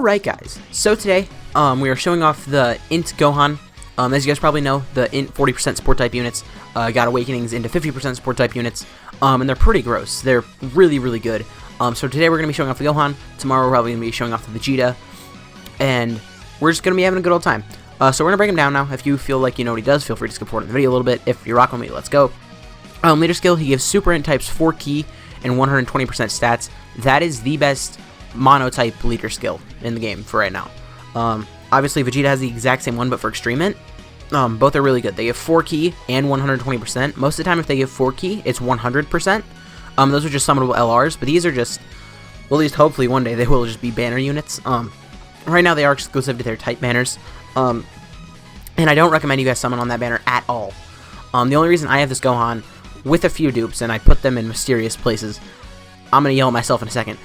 Alright guys, so today we are showing off the Int Gohan. As you guys probably know, the Int 40% support type units got awakenings into 50% support type units, and they're pretty gross. They're really good. So today we're going to be showing off the Gohan, tomorrow we're probably going to be showing off the Vegeta, and we're just going to be having a good old time. So we're going to break him down now. If you feel like you know what he does, feel free to skip forward in the video a little bit. If you're rocking with me, let's go. Leader skill, he gives Super Int types 4 key and 120% stats. That is the best mono-type leader skill in the game for right now. Obviously, Vegeta has the exact same one, but for Extreme Int. Both are really good. They give 4 key and 120%. Most of the time, if they give 4 key, it's 100%. Those are just summonable LRs, but these are just, well, at least hopefully one day they will just be banner units. Right now, they are exclusive to their type banners. And I don't recommend you guys summon on that banner at all. The only reason I have this Gohan with a few dupes, and I put them in mysterious places, I'm going to yell at myself in a second.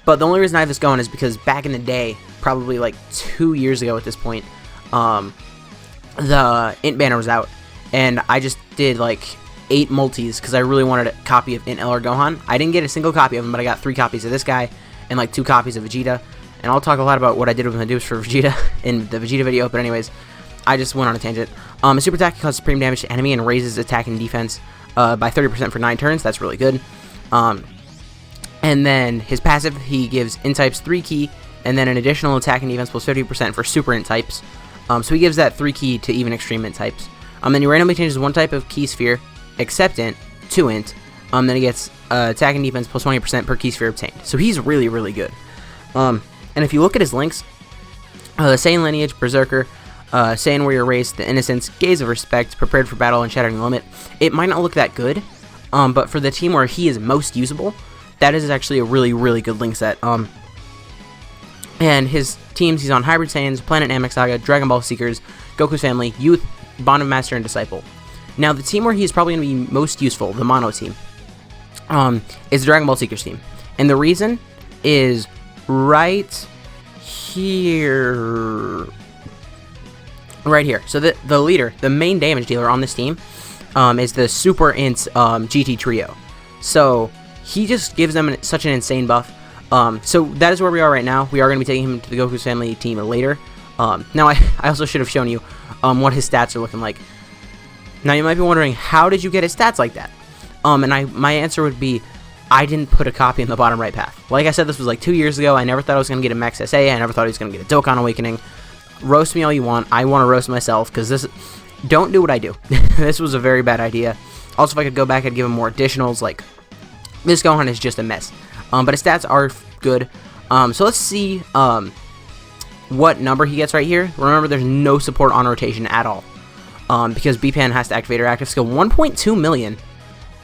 But the only reason I have this going is because back in the day, probably like 2 years ago at this point, the Int banner was out, and I just did like 8 multis because I really wanted a copy of Int LR Gohan. I didn't get a single copy of him, but I got 3 copies of this guy and like 2 copies of Vegeta. And I'll talk a lot about what I did with my dupes for Vegeta in the Vegeta video, but anyways, I just went on a tangent. His super attack causes supreme damage to enemy and raises attack and defense by 30% for 9 turns. That's really good. And then his passive, he gives Int types 3 key, and then an additional attack and defense plus 50% for Super Int types. So he gives that 3 key to even Extreme Int types. Then he randomly changes one type of key sphere, except Int, to Int. Then he gets attack and defense plus 20% per key sphere obtained. So he's really good. And if you look at his links, the Saiyan Lineage, Berserker, Saiyan Warrior Race, The Innocence, Gaze of Respect, Prepared for Battle, and Shattering the Limit, it might not look that good, but for the team where he is most usable, that is actually a really good link set. And his teams, he's on Hybrid Saiyans, Planet Namek Saga, Dragon Ball Seekers, Goku's Family, Youth, Bond of Master, and Disciple. Now, the team where he's probably going to be most useful, the Mono team, is the Dragon Ball Seekers team. And the reason is right here. Right here. So the leader, the main damage dealer on this team, is the Super Int GT Trio. So he just gives them such an insane buff. So that is where we are right now. We are going to be taking him to the Goku's Family team later. Now, I also should have shown you what his stats are looking like. Now, you might be wondering, how did you get his stats like that? And my answer would be, I didn't put a copy in the bottom right path. Like I said, this was like 2 years ago. I never thought I was going to get a Max SA. I never thought he was going to get a Dokkan Awakening. Roast me all you want. I want to roast myself, because this... Don't do what I do. This was a very bad idea. Also, if I could go back, I'd give him more additionals. Like, this Gohan is just a mess. But his stats are good. So let's see what number he gets right here. Remember, there's no support on rotation at all. Because BPAN has to activate her active skill. 1.2 million.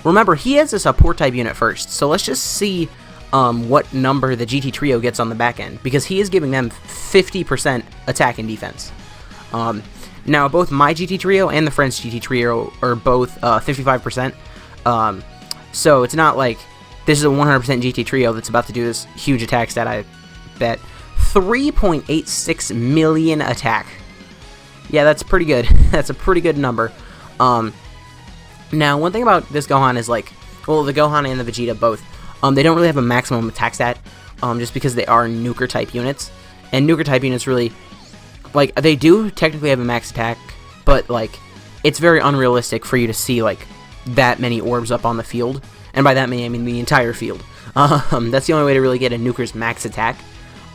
Remember, he has a support type unit first. So let's just see what number the GT Trio gets on the back end. Because he is giving them 50% attack and defense. Now, both my GT Trio and the Friends GT Trio are both 55%. So it's not like this is a 100% GT Trio that's about to do this huge attack stat, I bet. 3.86 million attack. Yeah, that's pretty good. That's a pretty good number. Now, one thing about this Gohan is, like, well, the Gohan and the Vegeta both, they don't really have a maximum attack stat, just because they are nuker type units. And nuker type units really, like, they do technically have a max attack, but, like, it's very unrealistic for you to see, like, that many orbs up on the field. And by that I mean the entire field. That's the only way to really get a nuker's max attack.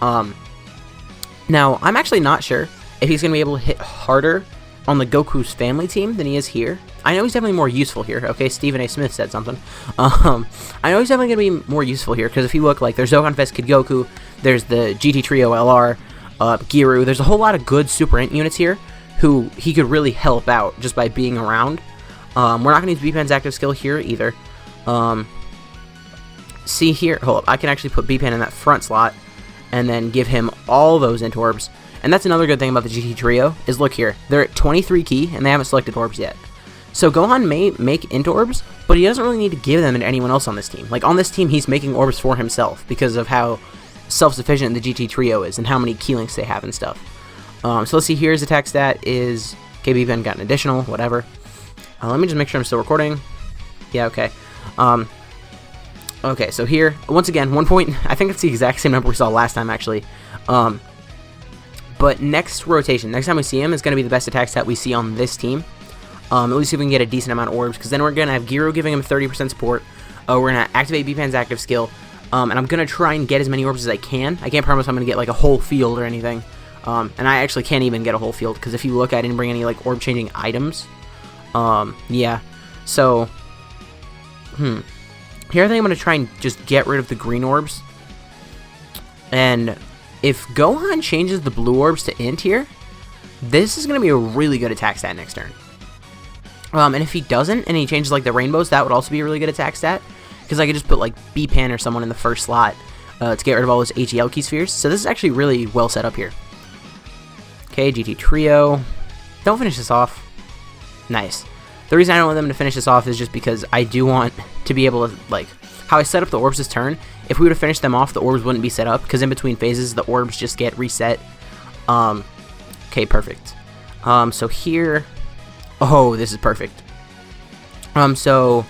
Now, I'm actually not sure if he's going to be able to hit harder on the Goku's Family team than he is here. I know he's definitely more useful here. Okay, Stephen A. Smith said something. I know he's definitely going to be more useful here, because if you look, like, there's Dokkan Fest Kid Goku, there's the GT Trio LR, Giru, there's a whole lot of good Super Int units here who he could really help out just by being around. We're not going to use BPAN's active skill here either. See here, hold up, I can actually put BPAN in that front slot and then give him all those Int orbs. And that's another good thing about the GT Trio, is look here, they're at 23 key and they haven't selected orbs yet. So Gohan may make Int orbs, but he doesn't really need to give them to anyone else on this team. Like, on this team, he's making orbs for himself because of how self-sufficient the GT Trio is and how many key links they have and stuff. So let's see, here's attack stat is, okay, BPAN got an additional, whatever. Let me just make sure I'm still recording. Yeah, okay. Okay, so here, once again, 1 point, I think it's the exact same number we saw last time, actually. But next rotation, next time we see him, is going to be the best attack stat we see on this team. At least see if we can get a decent amount of orbs, because then we're going to have Giro giving him 30% support. We're going to activate B-Pan's active skill, and I'm going to try and get as many orbs as I can. I can't promise I'm going to get, like, a whole field or anything. And I actually can't even get a whole field, because if you look, I didn't bring any, like, orb-changing items. Yeah. So, here I think I'm going to try and just get rid of the green orbs. And if Gohan changes the blue orbs to int here, this is going to be a really good attack stat next turn. And if he doesn't, and he changes, like, the rainbows, that would also be a really good attack stat. Because I could just put, like, B-Pan or someone in the first slot to get rid of all those HEL key spheres. So this is actually really well set up here. Okay, GT Trio. Don't finish this off. Nice. The reason I don't want them to finish this off is just because I do want to be able to, like, how I set up the orbs this turn, if we were to finish them off, the orbs wouldn't be set up, because in between phases, the orbs just get reset. Okay, perfect. So here, oh, this is perfect. So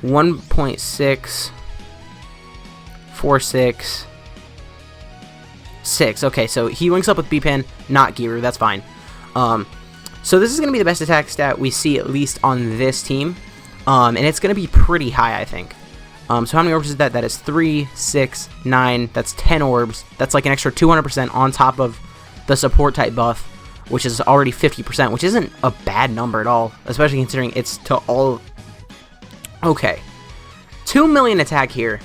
1.6, 4.6, 6. Okay, so he links up with B-Pan, not Giru, that's fine. So this is going to be the best attack stat we see, at least on this team. And it's going to be pretty high, I think. So how many orbs is that? That is 3, 6, 9. That's 10 orbs. That's like an extra 200% on top of the support type buff, which is already 50%, which isn't a bad number at all, especially considering it's to all... Okay. 2 million attack here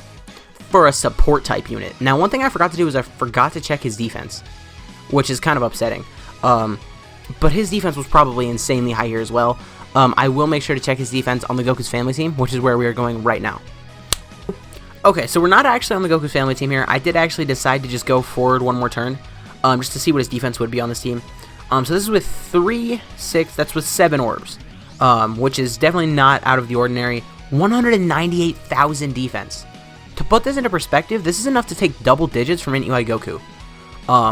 for a support type unit. Now, one thing I forgot to do is I forgot to check his defense, which is kind of upsetting. But his defense was probably insanely high here as well. I will make sure to check his defense on the Goku's family team, which is where we are going right now. Okay, so we're not actually on the Goku's family team here. I did actually decide to just go forward one more turn, just to see what his defense would be on this team. So this is with 3, 6, that's with 7 orbs, which is definitely not out of the ordinary. 198,000 defense. To put this into perspective, this is enough to take double digits from UI Goku,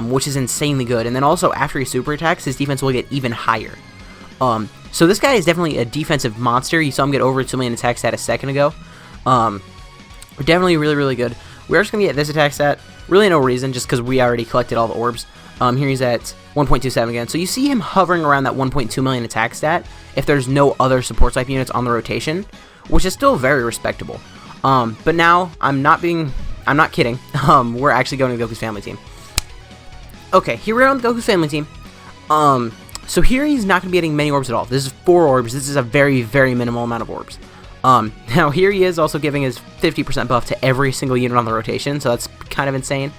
which is insanely good. And then also, after he super attacks, his defense will get even higher. So this guy is definitely a defensive monster. You saw him get over 2 million attack stat a second ago. Definitely really, really good. We're just going to get this attack stat. Really no reason, just because we already collected all the orbs. Here he's at 1.27 again. So you see him hovering around that 1.2 million attack stat if there's no other support type units on the rotation, which is still very respectable. But now, I'm not kidding. We're actually going to Goku's family team. Okay, here we're on the Goku's family team. So here he's not going to be getting many orbs at all. This is 4 orbs. This is a very, very minimal amount of orbs. Now here he is also giving his 50% buff to every single unit on the rotation, so that's kind of insane.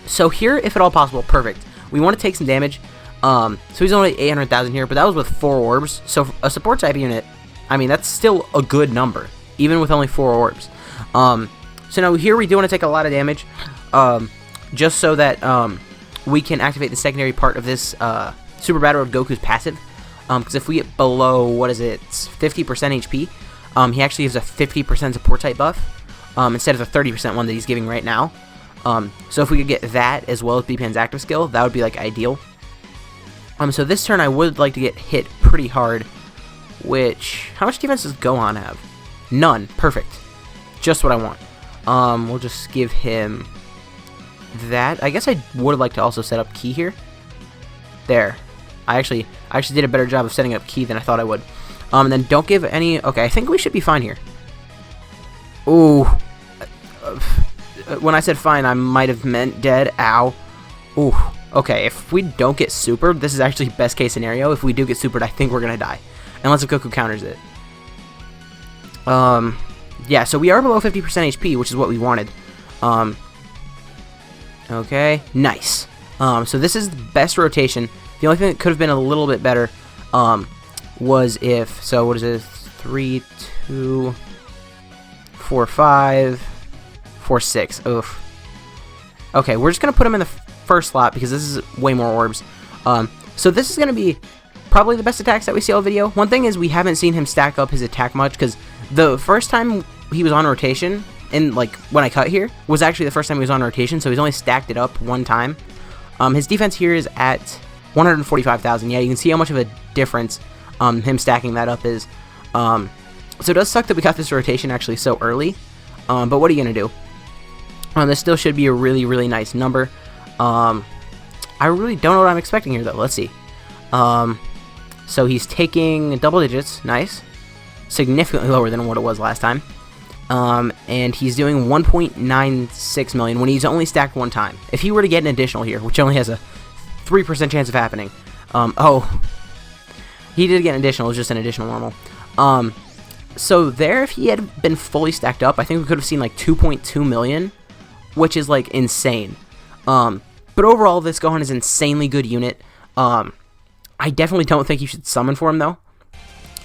So here, if at all possible, perfect. We want to take some damage. So he's only 800,000 here, but that was with 4 orbs. So a support type unit, I mean, that's still a good number, even with only 4 orbs. So now here we do want to take a lot of damage, just so that we can activate the secondary part of this Super Battle of Goku's passive. Because if we get below, what is it, 50% HP, he actually gives a 50% support type buff, instead of the 30% one that he's giving right now. So if we could get that as well as B-Pan's active skill, that would be like ideal. So this turn I would like to get hit pretty hard, which, how much defense does Gohan have? None. Perfect. Just what I want. We'll just give him that. I guess I would like to also set up Ki here. There. I actually did a better job of setting up Ki than I thought I would. And then don't give any... Okay, I think we should be fine here. Ooh. When I said fine, I might have meant dead. Ow. Ooh. Okay, if we don't get supered, this is actually best case scenario. If we do get supered, I think we're going to die. Unless if Goku counters it. Yeah, so we are below 50% HP, which is what we wanted. Okay, nice. So this is the best rotation. The only thing that could have been a little bit better was if, so what is it, 3, 2, 4, 5, 4, 6, oof. Okay, we're just going to put him in the first slot because this is way more orbs. So this is going to be probably the best attacks that we see all video. One thing is we haven't seen him stack up his attack much because the first time he was on rotation, and like when I cut here, was actually the first time he was on rotation, so he's only stacked it up one time. His defense here is at 145,000. Yeah, you can see how much of a difference him stacking that up is. So it does suck that we got this rotation actually so early. But what are you going to do? This still should be a really, really nice number. I really don't know what I'm expecting here, though. Let's see. So he's taking double digits. Nice. Significantly lower than what it was last time. And he's doing 1.96 million when he's only stacked one time. If he were to get an additional here, which only has a 3% chance of happening. Oh, he did get an additional. It was just an additional normal. So there, if he had been fully stacked up, I think we could have seen like 2.2 million, which is like insane. But overall, this Gohan is an insanely good unit. I definitely don't think you should summon for him, though.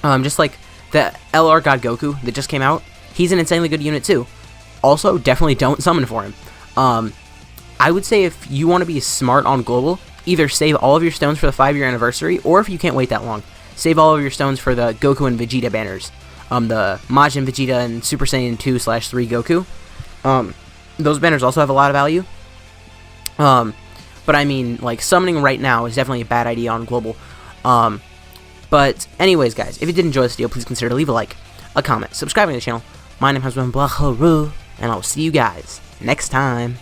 Just like the LR God Goku that just came out, he's an insanely good unit, too. Also, definitely don't summon for him. I would say if you want to be smart on Global, either save all of your stones for the 5-year anniversary, or if you can't wait that long, save all of your stones for the Goku and Vegeta banners. The Majin Vegeta and Super Saiyan 2/3 Goku. Those banners also have a lot of value. But I mean, like, summoning right now is definitely a bad idea on Global. But anyways, guys, if you did enjoy this video, please consider to leave a like, a comment, subscribing to the channel. My name has been Blaharu, and I'll see you guys next time.